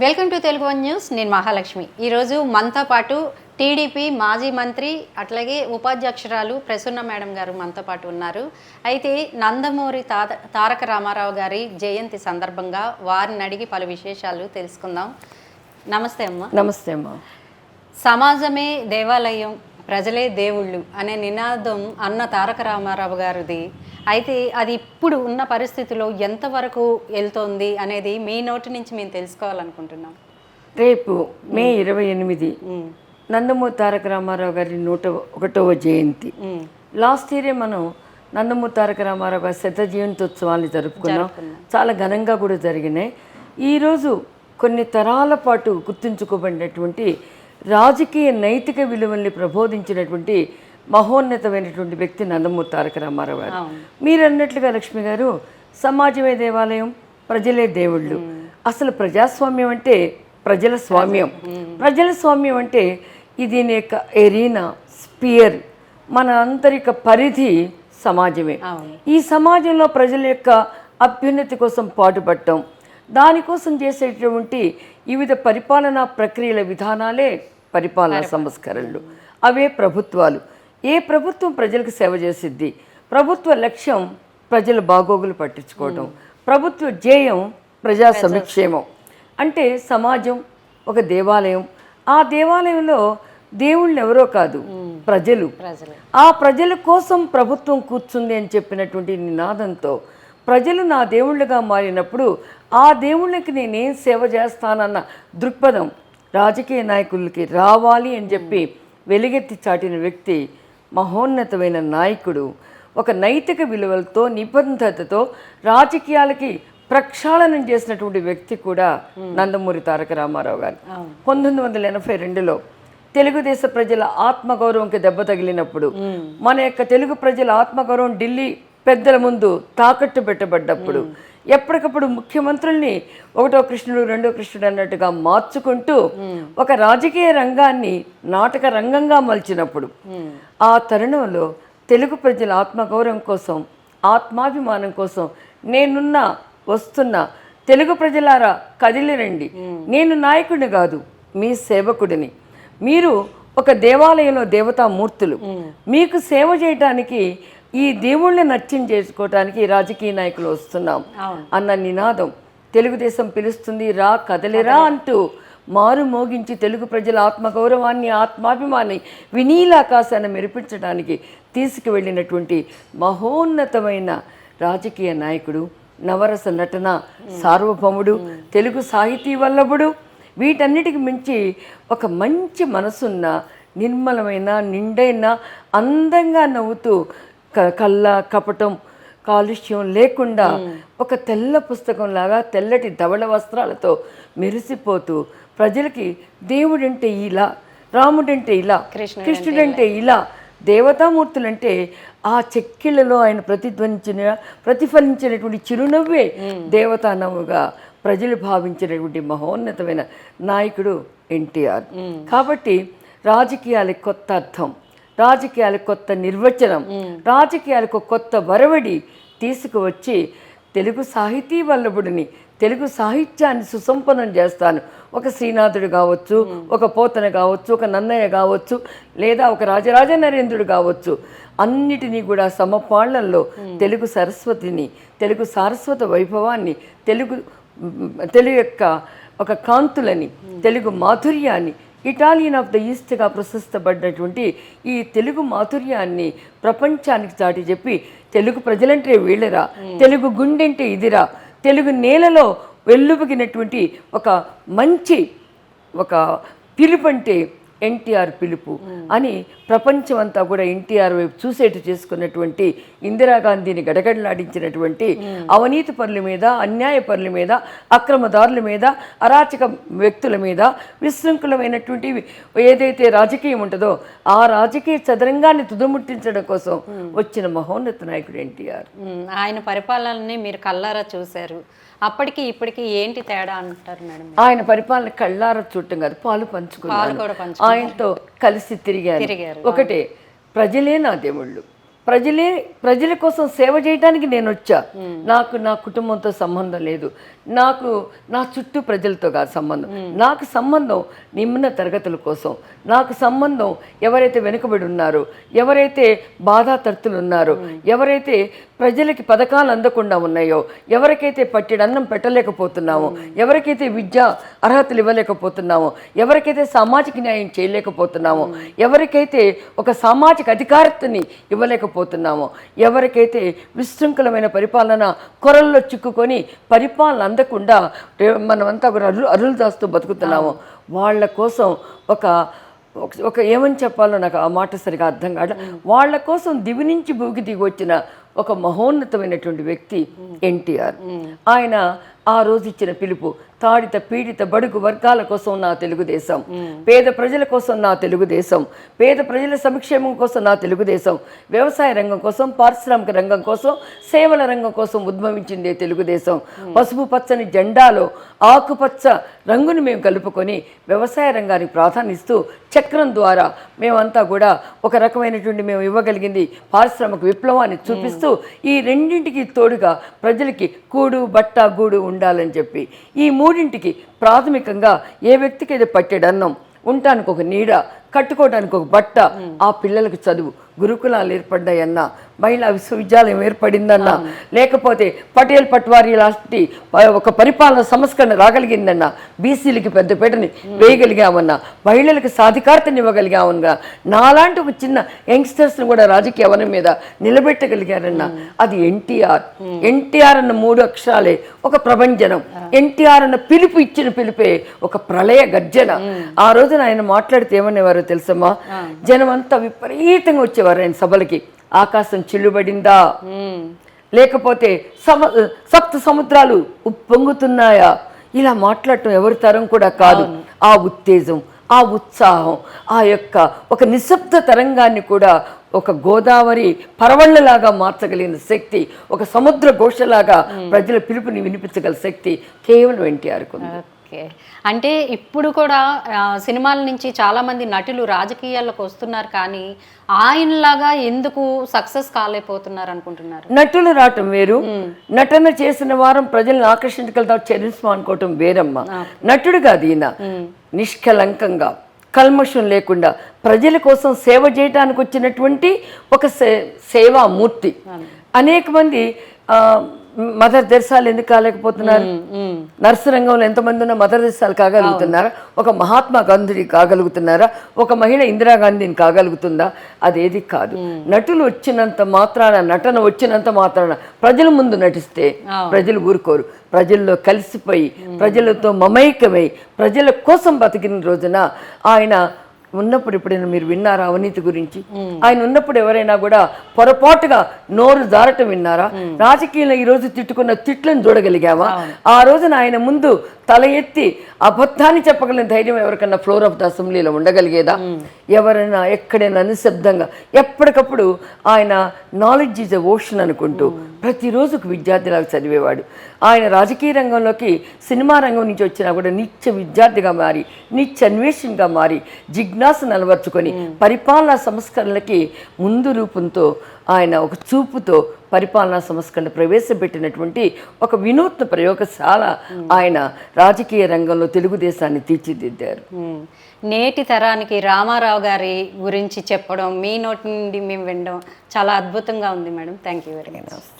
Welcome to Telugu one news. నేను మహాలక్ష్మి. ఈరోజు మనతో పాటు టీడీపీ మాజీ మంత్రి అట్లాగే ఉపాధ్యక్షురాలు ప్రసన్న మేడం గారు మనతో పాటు ఉన్నారు. అయితే నందమూరి తారక రామారావు గారి జయంతి సందర్భంగా వారిని అడిగి పలు విశేషాలు తెలుసుకుందాం. నమస్తే అమ్మ. నమస్తే అమ్మ. సమాజమే దేవాలయం, ప్రజలే దేవుళ్ళు అనే నినాదం అన్న తారక రామారావు గారిది. అయితే అది ఇప్పుడు ఉన్న పరిస్థితిలో ఎంతవరకు వెళ్తోంది అనేది మీ నోటి నుంచి మేము తెలుసుకోవాలనుకుంటున్నాం. రేపు మే 28 నందమూరి తారక రామారావు గారి 101వ జయంతి. లాస్ట్ ఇయరే మనం నందమూరి తారక రామారావు గారి శత జయంత్యోత్సవాన్ని జరుపుకున్నాం. చాలా ఘనంగా కూడా జరిగినాయి. ఈరోజు కొన్ని తరాల పాటు గుర్తుంచుకోబడినటువంటి రాజకీయ నైతిక విలువల్ని ప్రబోధించినటువంటి మహోన్నతమైనటువంటి వ్యక్తి నందమూరి తారక రామారావు గారు. మీరు అన్నట్లుగా లక్ష్మి గారు, సమాజమే దేవాలయం, ప్రజలే దేవుళ్ళు. అసలు ప్రజాస్వామ్యం అంటే ప్రజల స్వామ్యం. ప్రజల స్వామ్యం అంటే ఇది యొక్క ఎరీనా, స్పియర్, మన ఆంతరిక పరిధి సమాజమే. ఈ సమాజంలో ప్రజల యొక్క అభ్యున్నతి కోసం పాటుపడటం, దానికోసం చేసేటువంటి వివిధ పరిపాలనా ప్రక్రియల విధానాలే పరిపాలనా సంస్కరణలు. అవే ప్రభుత్వాలు. ఏ ప్రభుత్వం ప్రజలకు సేవ చేసిద్ది? ప్రభుత్వ లక్ష్యం ప్రజల బాగోగులు పట్టించుకోవటం, ప్రభుత్వ ధ్యేయం ప్రజా సంక్షేమం. అంటే సమాజం ఒక దేవాలయం. ఆ దేవాలయంలో దేవుళ్ళు ఎవరో కాదు, ప్రజలు. ఆ ప్రజల కోసం ప్రభుత్వం కూర్చుంది అని చెప్పినటువంటి నినాదంతో ప్రజలు నా దేవుళ్ళుగా మారినప్పుడు ఆ దేవుళ్ళకి నేనేం సేవ చేస్తానన్న దృక్పథం రాజకీయ నాయకులకి రావాలి అని చెప్పి వెలుగెత్తి చాటిన వ్యక్తి, మహోన్నతమైన నాయకుడు. ఒక నైతిక విలువలతో, నిబద్ధతతో రాజకీయాలకి ప్రక్షాళనం చేసినటువంటి వ్యక్తి కూడా నందమూరి తారక రామారావు గారు. 1982లో తెలుగుదేశ ప్రజల ఆత్మగౌరవంకి దెబ్బ తగిలినప్పుడు, మన యొక్క తెలుగు ప్రజల ఆత్మగౌరవం ఢిల్లీ పెద్దల ముందు తాకట్టు పెట్టబడ్డప్పుడు, ఎప్పటికప్పుడు ముఖ్యమంత్రుల్ని ఒకటో కృష్ణుడు రెండో కృష్ణుడు అన్నట్టుగా మార్చుకుంటూ ఒక రాజకీయ రంగాన్ని నాటక రంగంగా మలిచినప్పుడు, ఆ తరుణంలో తెలుగు ప్రజల ఆత్మగౌరవం కోసం, ఆత్మాభిమానం కోసం నేనున్నా, వస్తున్నా, తెలుగు ప్రజలారా కదిలిరండి, నేను నాయకుడిని కాదు, మీ సేవకుడిని, మీరు ఒక దేవాలయంలో దేవతామూర్తులు, మీకు సేవ చేయటానికి, ఈ దేవుళ్ళని నత్యం చేసుకోవటానికి రాజకీయ నాయకులు వస్తున్నాం అన్న నినాదం తెలుగుదేశం పిలుస్తుంది, రా కదలిరా అంటూ మారు మోగించి తెలుగు ప్రజల ఆత్మగౌరవాన్ని, ఆత్మాభిమాన్ని వినీలాకాశాన్ని మెరిపించడానికి తీసుకువెళ్ళినటువంటి మహోన్నతమైన రాజకీయ నాయకుడు, నవరస నటన సార్వభౌముడు, తెలుగు సాహితీ వల్లభుడు. వీటన్నిటికి మించి ఒక మంచి మనసున్న, నిర్మలమైన, నిండైన, అందంగా నవ్వుతూ, కళ్ళ కపటం కాలుష్యం లేకుండా ఒక తెల్ల పుస్తకంలాగా తెల్లటి ధవళ వస్త్రాలతో మెరిసిపోతూ ప్రజలకి దేవుడంటే ఇలా, రాముడంటే ఇలా, కృష్ణుడంటే ఇలా, దేవతామూర్తులంటే ఆ చెక్కిళ్లలో ఆయన ప్రతిఫలించినటువంటి చిరునవ్వే దేవతానవ్వుగా ప్రజలు భావించినటువంటి మహోన్నతమైన నాయకుడు ఎన్టీఆర్. కాబట్టి రాజకీయాలకు కొత్త అర్థం, రాజకీయాలకు కొత్త నిర్వచనం, రాజకీయాలకు కొత్త వరవడి తీసుకువచ్చి తెలుగు సాహితీ వల్లభుడిని, తెలుగు సాహిత్యాన్ని సుసంపన్నం చేస్తాను. ఒక శ్రీనాథుడు కావచ్చు, ఒక పోతన కావచ్చు, ఒక నన్నయ్య కావచ్చు, లేదా ఒక రాజరాజ నరేంద్రుడు కావచ్చు, అన్నిటినీ కూడా సమపాళ్లలో తెలుగు సరస్వతిని, తెలుగు సారస్వత వైభవాన్ని, తెలుగు యొక్క ఒక కాంతులని, తెలుగు మాధుర్యాన్ని, ఇటాలియన్ ఆఫ్ ద ఈస్ట్గా ప్రశస్తపడినటువంటి ఈ తెలుగు మాధుర్యాన్ని ప్రపంచానికి చాటి చెప్పి, తెలుగు ప్రజలంటే వీళ్ళరా, తెలుగు గుండెంటే ఇదిరా, తెలుగు నేలలో వెల్లుబిగినటువంటి ఒక మంచి ఒక పిలుపంటే ఎన్టీఆర్ పిలుపు అని ప్రపంచమంతా కూడా ఎన్టీఆర్ వైపు చూసేట్టు చేసుకున్నటువంటి, ఇందిరాగాంధీని గడగడలాడించినటువంటి, అవినీతి పరుల మీద, అన్యాయ పరుల మీద, అక్రమదారుల మీద, అరాచక వ్యక్తుల మీద విశృంఖలమైనటువంటి ఏదైతే రాజకీయం ఉంటుందో ఆ రాజకీయ చదరంగాన్ని తుదముట్టించడం కోసం వచ్చిన మహోన్నత నాయకుడు ఎన్టీఆర్. ఆయన పరిపాలనని మీరు కల్లారా చూశారు. అప్పటికి ఇప్పటికి ఏంటి తేడా అంటారు మేడం? ఆయన పరిపాలన కళ్ళారా చూడటం కాదు, పాలు పంచుకున్నారు, ఆయనతో కలిసి తిరిగారు. ఒకటే, ప్రజలే నా దేవుళ్ళు, ప్రజల కోసం సేవ చేయడానికి నేను వచ్చా. నాకు నా కుటుంబంతో సంబంధం లేదు, నాకు నా చుట్టూ ప్రజలతో కాదు సంబంధం. నాకు సంబంధం నిమ్న తరగతుల కోసం, నాకు సంబంధం ఎవరైతే వెనుకబడి ఉన్నారో, ఎవరైతే బాధాతర్తులు ఉన్నారో, ఎవరైతే ప్రజలకి పథకాలు అందకుండా ఉన్నాయో, ఎవరికైతే పట్టెడన్నం పెట్టలేకపోతున్నామో, ఎవరికైతే విద్యా అర్హతలు ఇవ్వలేకపోతున్నామో, ఎవరికైతే సామాజిక న్యాయం చేయలేకపోతున్నామో, ఎవరికైతే ఒక సామాజిక అధికారతని ఇవ్వలేకపోతున్నామో, ఎవరికైతే విశృంఖలమైన పరిపాలన కొరల్లో చిక్కుకొని పరిపాలన అందకుండా మనమంతా కూడా అరులు దాస్తూ బతుకుతున్నామో, వాళ్ళ కోసం ఒక ఏమని చెప్పాలో నాకు ఆ మాట సరిగా అర్థం కాదు. వాళ్ళ కోసం దివి నుంచి భూకి దిగి వచ్చిన ఒక మహోన్నతమైనటువంటి వ్యక్తి ఎన్టీఆర్. ఆయన ఆ రోజు ఇచ్చిన పిలుపు, తాడిత పీడిత బడుగు వర్గాల కోసం నా తెలుగుదేశం, పేద ప్రజల కోసం నా తెలుగుదేశం, పేద ప్రజల సంక్షేమం కోసం నా తెలుగుదేశం, వ్యవసాయ రంగం కోసం, పారిశ్రామిక రంగం కోసం, సేవల రంగం కోసం ఉద్భవించిందే తెలుగుదేశం. పసుపు పచ్చని జెండాలో ఆకుపచ్చ రంగును మేము కలుపుకొని వ్యవసాయ రంగానికి ప్రాధాన్యమిస్తూ చక్రం ద్వారా మేమంతా కూడా ఒక రకమైనటువంటి మేము ఇవ్వగలిగింది పారిశ్రామిక విప్లవాన్ని చూపిస్తూ ఈ రెండింటికి తోడుగా ప్రజలకి కూడు బట్ట గూడు ఉండాలని చెప్పి ఈ మూడింటికి ప్రాథమికంగా ఏ వ్యక్తికి అయితే పట్టెడన్నం, ఉండటానికి ఒక నీడ, కట్టుకోవడానికి ఒక బట్ట, ఆ పిల్లలకు చదువు, గురుకులాలు ఏర్పడ్డాయన్నా, మహిళా విశ్వవిద్యాలయం ఏర్పడిందన్నా, లేకపోతే పటేల్ పట్వారీ లాంటి ఒక పరిపాలన సంస్కరణ రాగలిగిందన్నా, బీసీలకి పెద్దపీటని వేయగలిగామన్నా, మహిళలకు సాధికారతని ఇవ్వగలిగామన్నా, నాలాంటి ఒక చిన్న యంగ్స్టర్స్ని కూడా రాజకీయ వనం మీద నిలబెట్టగలిగారన్నా, అది ఎన్టీఆర్. ఎన్టీఆర్ అన్న 3 అక్షరాలే ఒక ప్రభంజనం. ఎన్టీఆర్ అన్న పిలుపు ఇచ్చిన పిలుపే ఒక ప్రళయ గర్జన. ఆ రోజున ఆయన మాట్లాడితే ఏమనేవారో తెలుసమ్మా, జనం అంతా విపరీతంగా వచ్చేవారు ఆయన సభలకి. ఆకాశం చిల్లుబడిందా, లేకపోతే సప్త సముద్రాలు ఉప్పొంగుతున్నాయా, ఇలా మాట్లాడటం ఎవరి తరం కూడా కాదు. ఆ ఉత్తేజం, ఆ ఉత్సాహం, ఆ యొక్క ఒక నిశ్శబ్ద తరంగాన్ని కూడా ఒక గోదావరి పరవళ్ళలాగా మార్చగలిగిన శక్తి, ఒక సముద్ర ఘోషలాగా ప్రజల పిలుపుని వినిపించగల శక్తి కేవలం ఎన్టీఆర్కు. ఓకే, అంటే ఇప్పుడు కూడా సినిమాల నుంచి చాలామంది నటులు రాజకీయాల్లోకి వస్తున్నారు, కానీ ఆయనలాగా ఎందుకు సక్సెస్ కాలేకపోతున్నారు అనుకుంటున్నారు? నటులు రావటం వేరు, నటన చేసిన వారం ప్రజలను ఆకర్షించగలుగుతా చరిస్మా అనుకోవటం వేరమ్మా. నటుడు కాదు ఈయన, నిష్కలంకంగా కల్మషం లేకుండా ప్రజల కోసం సేవ చేయడానికి వచ్చినటువంటి ఒక సేవామూర్తి. అనేక మంది మదర్ దర్శాలు ఎందుకు కాలేకపోతున్నారు? నర్సు రంగంలో ఎంతమంది ఉన్న మదర్ దర్శాలు కాగలుగుతున్నారా? ఒక మహాత్మా గాంధీ కాగలుగుతున్నారా? ఒక మహిళ ఇందిరాగాంధీని కాగలుగుతుందా? అదేది కాదు. నటులు వచ్చినంత మాత్రాన, నటన వచ్చినంత మాత్రాన ప్రజల ముందు నటిస్తే ప్రజలు ఊరుకోరు. ప్రజల్లో కలిసిపోయి, ప్రజలతో మమైకమై, ప్రజల కోసం బతికిన రోజున ఆయన ఉన్నప్పుడు ఎప్పుడైనా మీరు విన్నారా అవినీతి గురించి? ఆయన ఉన్నప్పుడు ఎవరైనా కూడా పొరపాటుగా నోరు జారటం విన్నారా? రాజకీయంలో ఈ రోజు తిట్టుకున్న తిట్లను చూడగలిగామా? ఆ రోజున ఆయన ముందు తల ఎత్తి అబద్ధాన్ని చెప్పగలిగిన ధైర్యం ఎవరికన్నా ఫ్లోర్ ఆఫ్ ద అసెంబ్లీలో ఉండగలిగేదా? ఎవరైనా ఎక్కడైనా నిశ్శబ్దంగా ఎప్పటికప్పుడు ఆయన నాలెడ్జ్ ఈజ్ ఎ ఓషన్ అనుకుంటూ ప్రతిరోజుకు విద్యార్థిలాగా చదివేవాడు. ఆయన రాజకీయ రంగంలోకి సినిమా రంగం నుంచి వచ్చినా కూడా నిత్య విద్యార్థిగా మారి, నిత్య అన్వేషణగా మారి, జిజ్ఞాస నిలవర్చుకొని పరిపాలనా సంస్కరణలకి ముందు రూపంతో ఆయన ఒక చూపుతో పరిపాలనా సంస్కరణ ప్రవేశపెట్టినటువంటి ఒక వినూత్న ప్రయోగశాల ఆయన రాజకీయ రంగంలో తెలుగుదేశాన్ని తీర్చిదిద్దారు. నేటి తరానికి రామారావు గారి గురించి చెప్పడం, మీ నోటి నుండి మేము వినడం చాలా అద్భుతంగా ఉంది madam. Thank you very much.